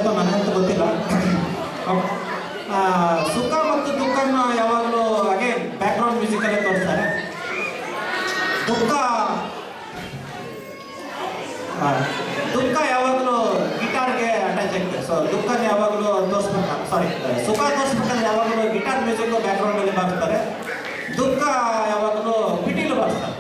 ಅಥವಾ ನನಗಂತೂ ಗೊತ್ತಿಲ್ಲ. ಸುಖ ಮತ್ತು ದುಃಖನ ಯಾವಾಗಲೂ ಹಾಗೆ ಬ್ಯಾಕ್ಗ್ರೌಂಡ್ ಮ್ಯೂಸಿಕಲ್ಲೇ ತೋರಿಸ್ತಾರೆ. ದುಃಖ ಯಾವಾಗಲೂ ಗಿಟಾರ್ಗೆ ಅಟ್ಯಾಚ್ ಆಗುತ್ತೆ. ಸೊ ದುಃಖನ ಯಾವಾಗಲೂ ಸುಖ ತೋರಿಸ್ಬೇಕಂದ್ರೆ ಯಾವಾಗಲೂ ಗಿಟಾರ್ ಮ್ಯೂಸಿಕ್ ಬ್ಯಾಕ್ಗ್ರೌಂಡಲ್ಲಿ ಬಾರಿಸ್ತಾರೆ. ದುಃಖ ಯಾವಾಗಲೂ ಪಿಟೀಲು ಬಾರಿಸ್ತಾರೆ.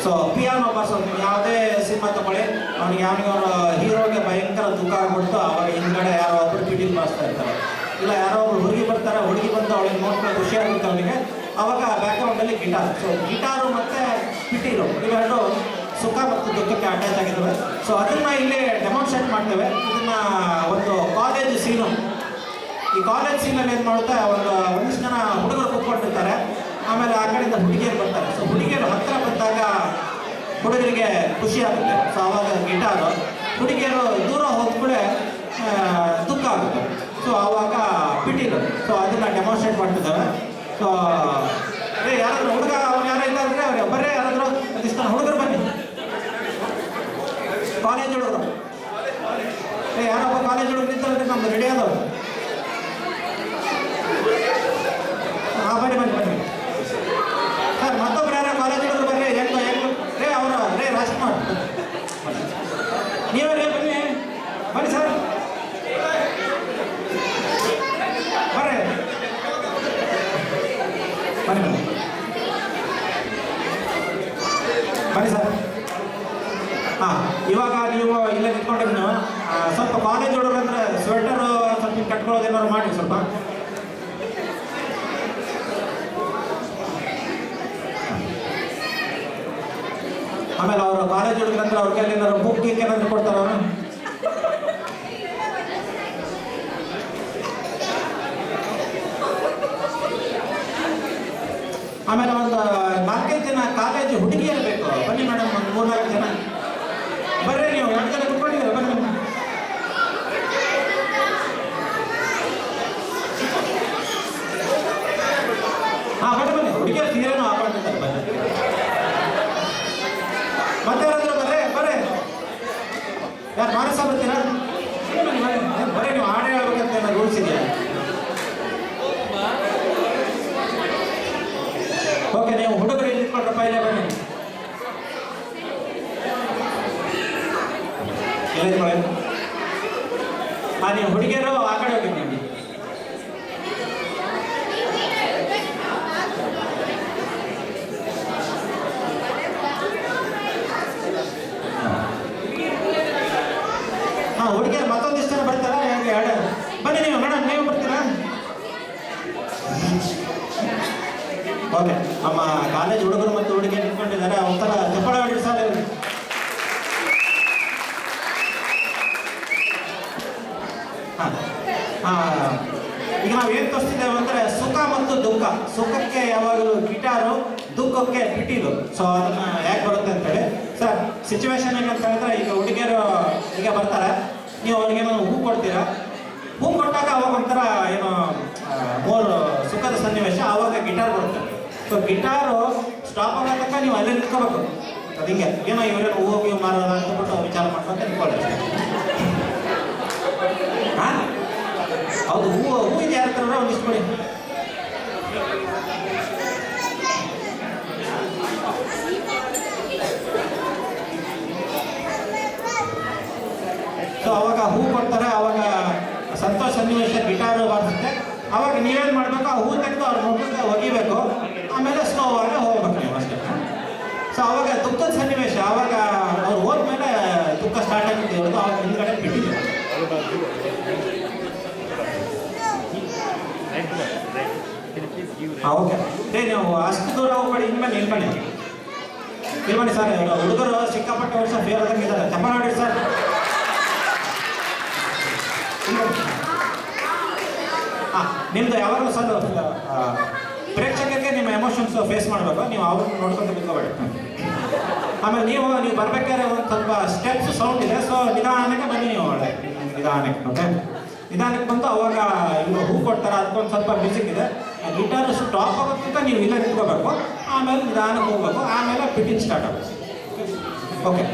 ಸೊ ಪಿಯಾನೋ ಬಾರಿಸೋದು ಯಾವುದೇ ಸಿನಿಮಾ ತಗೊಳ್ಳಿ, ಅವ್ನಿಗೆ ಅವರ ಹೀರೋಗೆ ಭಯಂಕರ ದುಃಖ ಆಗ್ಬಿಟ್ಟು ಅವಾಗ ಹಿಂದ್ಗಡೆ ಯಾರೋ ಒಬ್ಬರು ಪಿಟೀಲು ಬಾರಿಸ್ತಾ ಇರ್ತಾರೆ. ಇಲ್ಲ ಯಾರೋ ಒಬ್ರು ಹುಡುಗಿ ಬರ್ತಾರೆ, ಹುಡುಗಿ ಬಂದು ಅವಳಿಗೆ ನೋಡ್ಕೊಂಡು ಖುಷಿ ಆಗುತ್ತೆ ಅವನಿಗೆ, ಅವಾಗ ಬ್ಯಾಕ್ಗ್ರೌಂಡಲ್ಲಿ ಗಿಟಾರ್. ಸೊ ಗಿಟಾರು ಮತ್ತು ಪಿಟೀಲು ಇವೆರಡು ಸುಖ ಮತ್ತು ದುಃಖಕ್ಕೆ ಅಟ್ಯಾಚ್ ಆಗಿದ್ದಾವೆ. ಸೊ ಅದನ್ನು ಇಲ್ಲಿ ಡೆಮಾನ್ಸ್ಟ್ರೇಟ್ ಮಾಡ್ತೇವೆ. ಇದನ್ನು ಒಂದು ಕಾಲೇಜ್ ಸೀನು. ಈ ಕಾಲೇಜ್ ಸೀನಲ್ಲಿ ಏನು ಮಾಡುತ್ತೆ, ಒಂದಿಷ್ಟು ಜನ ಹುಡುಗರು ಕೂತ್ಕೊಂಡಿರ್ತಾರೆ, ಆಮೇಲೆ ಆ ಕಡೆಯಿಂದ ಹುಡುಗಿಯರು ಬರ್ತಾರೆ. ಸೊ ಹುಡುಗಿಯರು ಹತ್ತಿರ ಬಂದಾಗ ಹುಡುಗರಿಗೆ ಖುಷಿ ಆಗುತ್ತೆ. ಸೊ ಆವಾಗ ಗಿಟಾರು, ಹುಡುಗಿಯರು ದೂರ ಹೋದ್ಕೂಡೆ ದುಃಖ ಆಗುತ್ತೆ. ಸೊ ಆವಾಗ ಪಿಟೀಲು. ಸೊ ಅದನ್ನು ಡೆಮಾನ್ಸ್ಟ್ರೇಟ್ ಮಾಡ್ತಿದ್ದಾವೆ. ಸೊ ಯಾರಾದರೂ ಹುಡುಗ ಅವ್ರು ಯಾರೋ ಇಲ್ಲ ಅಂದರೆ ಅವ್ರು ಬರೇ ಯಾರಾದರೂ ಒಂದಿಷ್ಟು ಹುಡುಗರು ಬನ್ನಿ, ಕಾಲೇಜ್ ಹುಡುಗರು ಯಾರೊಬ್ಬ ಕಾಲೇಜ್ ಹುಡುಗರು ನಿಂತವ್ರೆ ನಮ್ದು ರೆಡಿ ಆದವರು. ಬನ್ನಿ ಬನ್ನಿ ಬನ್ನಿ ಸರ್. ಮತ್ತೊಬ್ರು ಯಾರೋ ಕಾಲೇಜ್ ಹುಡುಗರು ಬರ್ರಿ. ರೇ ಅವರ ರಾಜ್ಕುಮಾರ್ ನೀವೇ ಬನ್ನಿ ಬನ್ನಿ ಸರ್, ಬರ್ರಿ ಬನ್ನಿ ಬನ್ನಿ ಬನ್ನಿ ಸರ್. ಇವಾಗ ನೀವು ಇಲ್ಲೇ ನಿಂತ್ಕೊಂಡಿದ್ದು ಸ್ವಲ್ಪ ಕಾಲೇಜ್ ಹುಡುಗರು ಅಂದರೆ ಸ್ವೆಟರು ಸ್ವಲ್ಪ ಕಟ್ಕೊಳ್ಳೋದೇನಾದ್ರು ಮಾಡಿ ಸ್ವಲ್ಪ. ಆಮೇಲೆ ಅವರು ಕಾಲೇಜ್ ಹುಡುಗರು ಅಂದ್ರೆ ಅವ್ರ ಕೈಲಿ ಏನಾದ್ರು ಬುಕ್ ಗೀಕ್ ಏನಾದ್ರು ಕೊಡ್ತಾರ ಅವರು. ಆಮೇಲೆ ಒಂದು 4-5 ಜನ ಕಾಲೇಜ್ ಹುಡುಗಿಯರು ಬೇಕು. ಬನ್ನಿ ಮೇಡಮ್, ಒಂದು 3-4 ಜನ ಬರ್ರಿ. ನೀವು 2 ಜನ ಕುತ್ಕೊಂಡಿದ್ದೀರ, ಬನ್ನಿ. ಬನ್ನಿ ಬನ್ನಿ, ಹುಡುಗಿಯರು ಸೀರೆನೂ ಹಾಕೊಂಡಿರ್ತಾರೆ. ಬನ್ನಿ ಮತ್ತೆ ಯಾರಾದ್ರೂ ಬರ್ರಿ. ಯಾರು ಮಾನಸ ಬರ್ತೀರಾ? ಬರೀ ನೀವು ಹಾಡೇ ಹೇಳ್ಬೇಕಂತ ಏನೋ ರೂಲ್ಸ್ ಇದೆಯಾ? ಓಕೆ, ನೀವು ಹುಡುಗರು ನಿಂತ್ಕೊಂಡ್ರಪ್ಪ, ಇಲ್ಲೇ ಬನ್ನಿ. ನೀವು ಹುಡುಗಿಯರು ಆ ಕಡೆ ಹೋಗಿ ನಿಮಗೆ. ಹುಡುಗಿಯರು ಮತ್ತೊಂದಿಷ್ಟು ಜನ ಬರ್ತಾರಾ? ಹೇಗೆ ಹೇಳ ಬನ್ನಿ. ನೀವು ಮೇಡಮ್, ನೀವು ಬರ್ತೀರಾ? ಓಕೆ, ನಮ್ಮ ಕಾಲೇಜ್ ಹುಡುಗರು ಮತ್ತು ಹುಡುಗಿಯರು ನಿಂತ್ಕೊಂಡಿದ್ದಾರೆ. ಒಂಥರ ಚಪ್ಪಾಳೆ ಹೊಡಿ ಸರ್. ಈಗ ನಾವು ಏನು ತೋರಿಸ್ತಿದ್ದೇವೆ ಅಂದರೆ ಸುಖ ಮತ್ತು ದುಃಖ. ಸುಖಕ್ಕೆ ಯಾವಾಗಲೂ ಗಿಟಾರು, ದುಃಖಕ್ಕೆ ಪಿಟೀಲು. ಸೊ ಅದನ್ನು ಯಾಕೆ ಬರುತ್ತೆ ಅಂತೇಳಿ ಸರ್, ಸಿಚುವೇಶನ್ ಏನಂತ ಹೇಳಿದ್ರೆ, ಈಗ ಹುಡುಗಿಯರು ಈಗ ಬರ್ತಾರೆ, ನೀವು ಅವ್ರಿಗೇನೋ ಹೂ ಕೊಡ್ತೀರಾ. ಹೂ ಕೊಟ್ಟಾಗ ಅವಾಗ ಒಂಥರ ಏನೋ ಮೋರ್ ಸುಖದ ಸನ್ನಿವೇಶ. ಆವಾಗ ಗಿಟಾರ್ ಬರುತ್ತೆ. ಸೊ ಗಿಟಾರು ಸ್ಟಾಪ್ ಆಗೋ ತನಕ ನೀವು ಅಲ್ಲೇ ನಿಂತ್ಕೋಬೇಕು. ಅದು ಹಿಂಗೆ ಏನೋ ಇವರೇನು ಹೂವು ಮಾರೋದ ಅಂತಬಿಟ್ಟು ವಿಚಾರ ಮಾಡ್ಕೊಂಡು ನಿಂತ್ಕೊಳ್ಳಿ. ಹೌದು, ಹೂ ಇದೆ ಯಾರ ಥರ ಒಂದಿಷ್ಟು ಕೊಡಿ. ಸೊ ಅವಾಗ ಹೂ ಕೊಡ್ತಾರೆ. ಅವಾಗ ಸಂತೋಷ ಸನ್ನಿವೇಶ ಗಿಟಾರು ಬಾರಿಸುತ್ತೆ. ಅವಾಗ ನೀವೇನು ಮಾಡಬೇಕು, ಆ ಹೂ ತೆಗೆದು ಅವ್ರ ಮುಖಕ್ಕೆ ಒಗಿಬೇಕು. ಆಮೇಲೆ ಸ್ಲೋ ಆಗಿ ಹೋಗ್ಬೇಕು ನೀವು ಅಷ್ಟೇ. ಸೊ ಅವಾಗ ದುಃಖದ ಸನ್ನಿವೇಶ. ಅವಾಗ ಅವ್ರು ಹೋದ್ಮೇಲೆ ದುಃಖ ಸ್ಟಾರ್ಟ್ ಆಗುತ್ತೆ ಇರೋದು. ಅವಾಗ ಹಿಂದ್ಗಡೆ ಬಿಟ್ಟಿದೆ. ಓಕೆ, ನೀವು ಅಷ್ಟು ದೂರ ಹೋಗ್ಬೇಡಿ. ಇನ್ಮೇಲೆ ನಿಲ್ಬನ್ನಿ ಸರ್. ಹುಡುಗರು ಸಿಕ್ಕಾಪಟ್ಟೆ ವರ್ಷ ಫೇರ್ ಆದಂಗೆ ಇದ್ದಾರೆ. ಚಪ್ಪ ನೋಡಿ ಸರ್. ನಿಮ್ದು ಯಾವಾಗಲೂ ಸರ್ ಪ್ರೇಕ್ಷಕರಿಗೆ ನಿಮ್ಮ ಎಮೋಷನ್ಸ್ ಫೇಸ್ ಮಾಡಬೇಕು. ನೀವು ಅವ್ರನ್ನ ನೋಡ್ಕೊಂಡು ನಿಂತ್ಕೋಬೇಡಿ. ಆಮೇಲೆ ನೀವು ಬರ್ಬೇಕಾದ್ರೆ ಒಂದು ಸ್ವಲ್ಪ ಸ್ಟೆಪ್ಸ್ ಸೌಂಡ್ ಇದೆ. ಸೊ ನಿಧಾನಕ್ಕೆ ಬನ್ನಿ, ನೀವು ಒಳ್ಳೆ ನಿಧಾನಕ್ಕೆ. ಓಕೆ, ನಿಧಾನಕ್ಕೆ ಬಂದು ಅವಾಗ ಇವರು ಹೂ ಕೊಡ್ತಾರೆ. ಅದಕ್ಕೊಂದು ಸ್ವಲ್ಪ ಮ್ಯೂಸಿಕ್ ಇದೆ. ಗಿಟಾರ್ ಸ್ಟಾಪ್ ಆಗೋದಕ್ಕಿಂತ ನೀವು ಇಲ್ಲೇ ನಿಂತ್ಕೋಬೇಕು. ಆಮೇಲೆ ನಿಧಾನಕ್ಕೆ ಹೋಗ್ಬೇಕು. ಆಮೇಲೆ ಪಿಟಿಂಗ್ ಸ್ಟಾರ್ಟ್ ಆಗುತ್ತೆ. ಓಕೆ,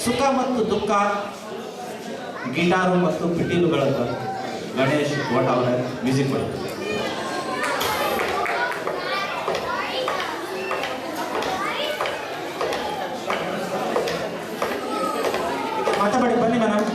ಸುಖ ಮತ್ತು ದುಃಖ ಗಿಟಾರು ಮತ್ತು ಪಿಟೀಲುಗಳನ್ನು ಗಣೇಶ್ ಭಟ್ ಅವರ ಮ್ಯೂಸಿಕ್ ಕೊಡ್ತಾರೆ. ಮಾತಾಡಿ ಬನ್ನಿ ಮೇಡಮ್.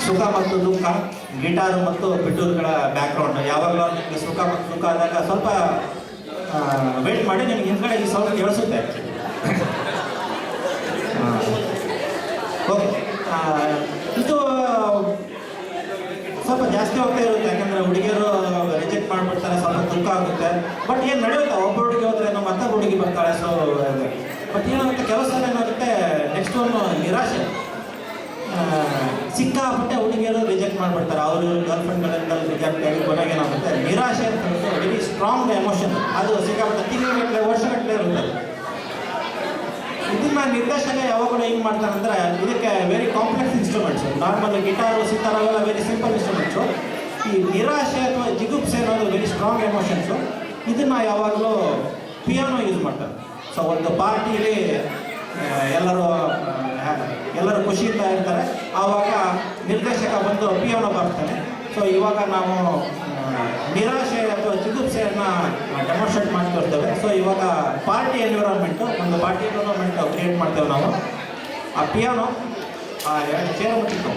ಸುಖ ಮತ್ತು ದುಃಖ, ಗಿಟಾರು ಮತ್ತು ಪಿಟೂರುಗಳ ಬ್ಯಾಕ್ಗ್ರೌಂಡ್. ಯಾವಾಗಲೂ ನಿಮಗೆ ಸುಖ ಮತ್ತು ದುಃಖ ಆದಾಗ ಸ್ವಲ್ಪ ವೇಟ್ ಮಾಡಿ, ನಿಮ್ಗೆ ಹಿಂದ್ಗಡೆ ಈ ಸೌಂಡ್ ಕೇಳಿಸುತ್ತೆ. ಓಕೆ, ಇದು ಸ್ವಲ್ಪ ಜಾಸ್ತಿ ಹೋಗ್ತಾ ಇರುತ್ತೆ, ಯಾಕಂದರೆ ಹುಡುಗಿಯರು ರಿಜೆಕ್ಟ್ ಮಾಡಿಬಿಡ್ತಾರೆ, ಸ್ವಲ್ಪ ದುಃಖ ಆಗುತ್ತೆ. ಬಟ್ ಏನು ನಡೆಯುತ್ತೆ, ಒಬ್ಬ ಹುಡುಗಿ ಹೋದರೆ ನಮ್ಮ ಮತ್ತೊಬ್ಬ ಹುಡುಗಿ ಬರ್ತಾಳೆ. ಸೊ ಬಟ್ ಏನಾಗುತ್ತೆ, ಕೆಲವು ಸಲ ಏನಾಗುತ್ತೆ, ನೆಕ್ಸ್ಟ್ ಒಂದು ನಿರಾಶೆ. ಸಿಕ್ಕಾಪಟ್ಟೆ ಹುಡುಗಿಯರು ರಿಜೆಕ್ಟ್ ಮಾಡಿಬಿಡ್ತಾರೆ, ಅವರು ಗರ್ಲ್ಫ್ರೆಂಡ್ಗಳಿಂದ ರಿಜೆಕ್ಟ್ ಆಗಿ ಕೊನೆಗೆ ಏನಾಗುತ್ತೆ ನಿರಾಶೆ ಅಂತ ಹೇಳಿದ್ರೆ ವೆರಿ ಸ್ಟ್ರಾಂಗ್ ಎಮೋಷನ್. ಅದು ಸಿಕ್ಕಾಪಟ್ಟೆ ತಿಂಗಳುಗಟ್ಟಲೆ ವರ್ಷಗಟ್ಟಲೆ ಇರುತ್ತೆ. ಇದನ್ನ ನಿರ್ದೇಶಕ ಯಾವಾಗಲೂ ಹೆಂಗೆ ಮಾಡ್ತಾರಂದ್ರೆ, ಇದಕ್ಕೆ very complex instruments. Normal guitar sitar ಅವೆಲ್ಲ ವೆರಿ ಸಿಂಪಲ್ ಇನ್ಸ್ಟ್ರೂಮೆಂಟ್ಸು. ಈ ನಿರಾಶೆ ಅಥವಾ ಜಿಗುಪ್ಸೆ ಅನ್ನೋದು ವೆರಿ ಸ್ಟ್ರಾಂಗ್ ಎಮೋಷನ್ಸು. ಇದನ್ನು ಯಾವಾಗಲೂ ಪಿಯಾನೋ ಯೂಸ್ ಮಾಡ್ತಾರೆ. ಸೊ ಒಂದು ಪಾರ್ಟಿಲಿ ಎಲ್ಲರೂ ಖುಷಿಯಿಂದ ಇರ್ತಾರೆ, ಆವಾಗ ನಿರ್ದೇಶಕ ಬಂದು ಪಿಯಾನೋ ಬರ್ತಾನೆ. ಸೊ ಇವಾಗ ನಾವು ನಿರಾಶೆ ಅಥವಾ ಜಿಗುಪ್ಸೆಯನ್ನು ಡೆಮಾನ್ಸ್ಟ್ರೇಟ್ ಮಾಡ್ತಿರ್ತೇವೆ. ಸೊ ಇವಾಗ ಪಾರ್ಟಿ ಎನ್ವಿರಾನ್ಮೆಂಟು, ಒಂದು ಪಾರ್ಟಿ ಎನ್ವಿರಾನ್ಮೆಂಟ್ ಕ್ರಿಯೇಟ್ ಮಾಡ್ತೇವೆ ನಾವು. ಆ ಪಿಯಾನೋ ಆ ಎರಡು ಚೇರ್ ಮುಟ್ಟಿತ್ತು.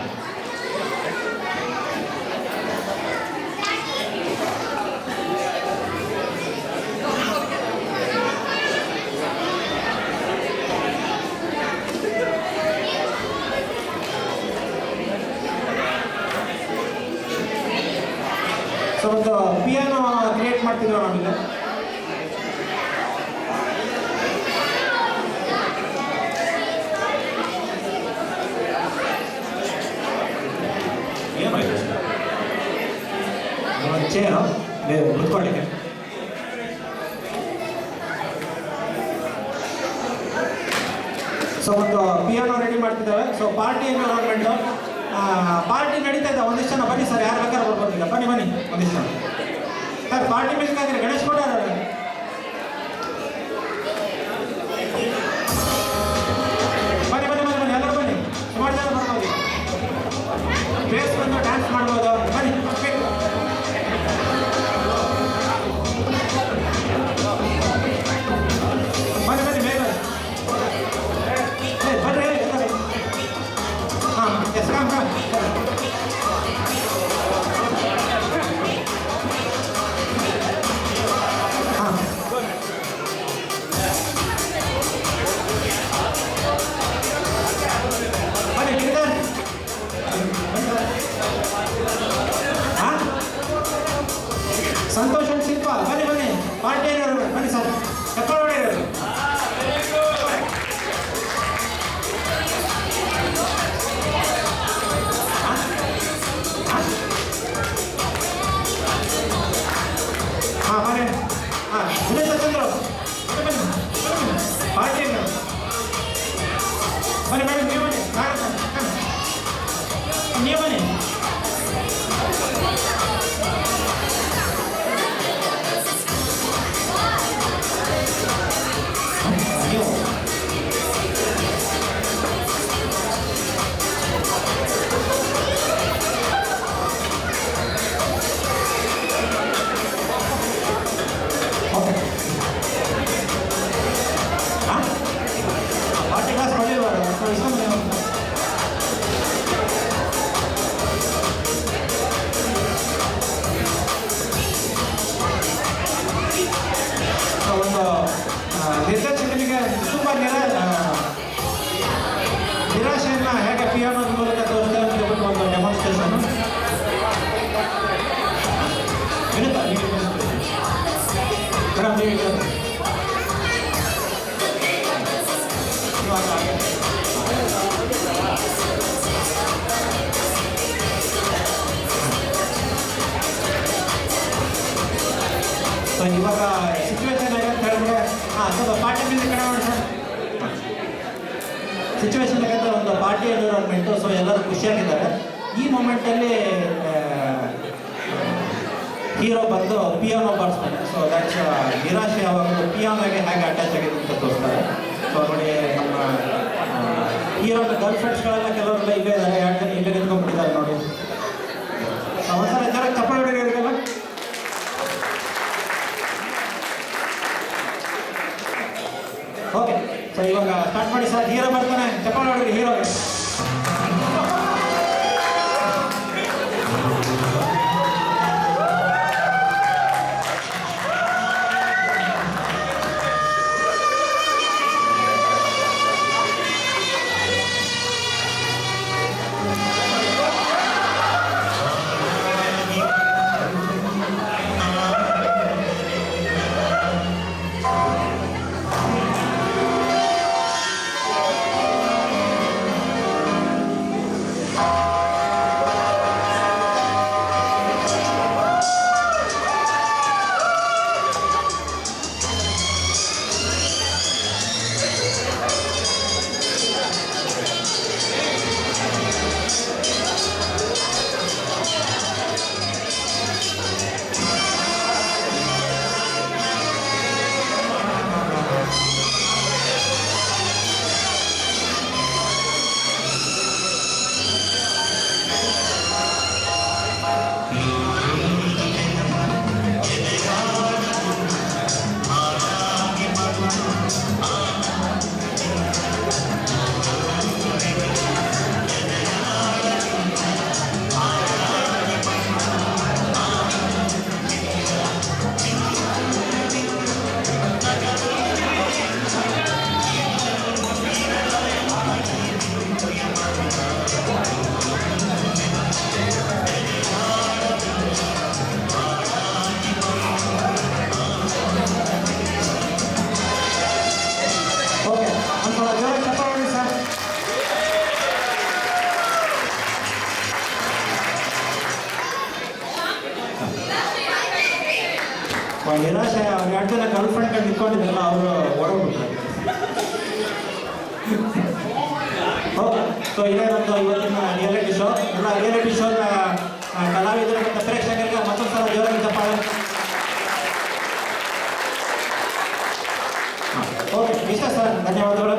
ಸೊ ಒಂದು ಪಿಯಾನೋ ಕ್ರಿಯೇಟ್ ಮಾಡ್ತಿದ್ರು ನಾವೀಗ. ಏನು ಚೇರು ಕುತ್ಕೊಳ್ಳಿಕ್ಕೆ. ಸೊ ಒಂದು ಪಿಯಾನೋ ರೆಡಿ ಮಾಡ್ತಿದ್ದಾವೆ. ಸೊ ಪಾರ್ಟಿ ಎನ್ವಿರಾನ್ಮೆಂಟು, ಪಾರ್ಟಿ ನಡೀತಾ ಇದೆ. ಒಂದಿಷ್ಟು ಜನ ಬನ್ನಿ ಸರ್, ಯಾರು ಬೇಕಾದ್ರೆ ಬರ್ಬೋದಿಲ್ಲ, ಬನ್ನಿ ಒಂದಿಷ್ಟು ಜನ ಸರ್. ಪಾರ್ಟಿ ಬೇಕಾದ್ರೆ ಗಣೇಶ್ ಕೂಡ ಬನ್ನಿ ಎಲ್ಲರೂ ಬನ್ನಿ, ಸುಮಾರು ಜನ ಬರ್ಬೋದು. ಬೇಸ್ ಬಂದು ಡ್ಯಾನ್ಸ್ ಮಾಡ್ಬೋದು, ಬನ್ನಿ ಬೇಗ ಬರ್ರಿ. ಹಾಂ ಎಸ್ ಕಾಮ್ ಸ್ವಲ್ಪ ಪಾರ್ಟಿ ಮೇಲೆ ಕಡೆ ಮಾಡಿ ಸರ್. ಸಿಚುವೇಶನ್ ಯಾಕಂದ್ರೆ ಒಂದು ಪಾರ್ಟಿ ಎನ್ವಿರಾನ್ಮೆಂಟು, ಸೊ ಎಲ್ಲರೂ ಖುಷಿಯಾಗಿದ್ದಾರೆ. ಈ ಮೂಮೆಂಟಲ್ಲಿ ಹೀರೋ ಬಂದು ಪಿಯಾನೋ ಬಾರಿಸ್ತಾನೆ. ಸೊ ದ್ಯಾಟ್ಸ್ ನಿರಾಶೆ ಯಾವಾಗಲೂ ಪಿಯಾನೋಗೆ ಹೇಗೆ ಅಟ್ಯಾಚ್ ಆಗಿದೆ ಅಂತ ತೋರಿಸ್ತಾರೆ. ಸೊ ನೋಡಿ ನಮ್ಮ ಹೀರೋನ ಗರ್ಲ್ ಫ್ರೆಂಡ್ಸ್ಗಳೆಲ್ಲ ಕೆಲವರೆಲ್ಲ ಇಲ್ಲೇ ಇದ್ದಾರೆ, 2 ಜನ ಇಲ್ಲೇ ನಿಂತ್ಕೊಂಡ್ಬಿಟ್ಟಿದ್ದಾರೆ ನೋಡಿ. ಒಂದ್ಸಲ ಜನ ಚಪ್ಪಾಳೆ ಹೊಡಿಯೋರಿಗೆಲ್ಲ ಓಕೆ. ಸೊ ಇವಾಗ ಸ್ಟಾರ್ಟ್ ಮಾಡಿ ಸರ್. ಹೀರೋ ಬರ್ತಾನೆ, ಚಪ್ಪಾಳೆ ಹೊಡಿರಿ ಹೀರೋಗೆ. ನಿರಾಶೆ 2 ಜನ ಗರ್ಲ್ ಫ್ರೆಂಡ್ ನಿಂತ್ಕೊಂಡಿದ್ರಲ್ಲ, ಅವರು ಓಡೋಗ್ಬಿಟ್ರು. ಓಕೆ. ಸೊ ಇದೇ ನಮ್ಮದು ಇವತ್ತಿನ ರಿಯಾಲಿಟಿ ಶೋ. ಎಲ್ಲ ರಿಯಾಲಿಟಿ ಶೋನ ಕಲಾವಿದರು ಮತ್ತು ಪ್ರೇಕ್ಷಕರಿಗೆ ಮತ್ತೊಂದು ಸಲ ಜೋರಾಗಿ ಚಪ್ಪಾಳೆ. ಓಕೆ ಇಷ್ಟ ಸರ್, ಧನ್ಯವಾದಗಳು.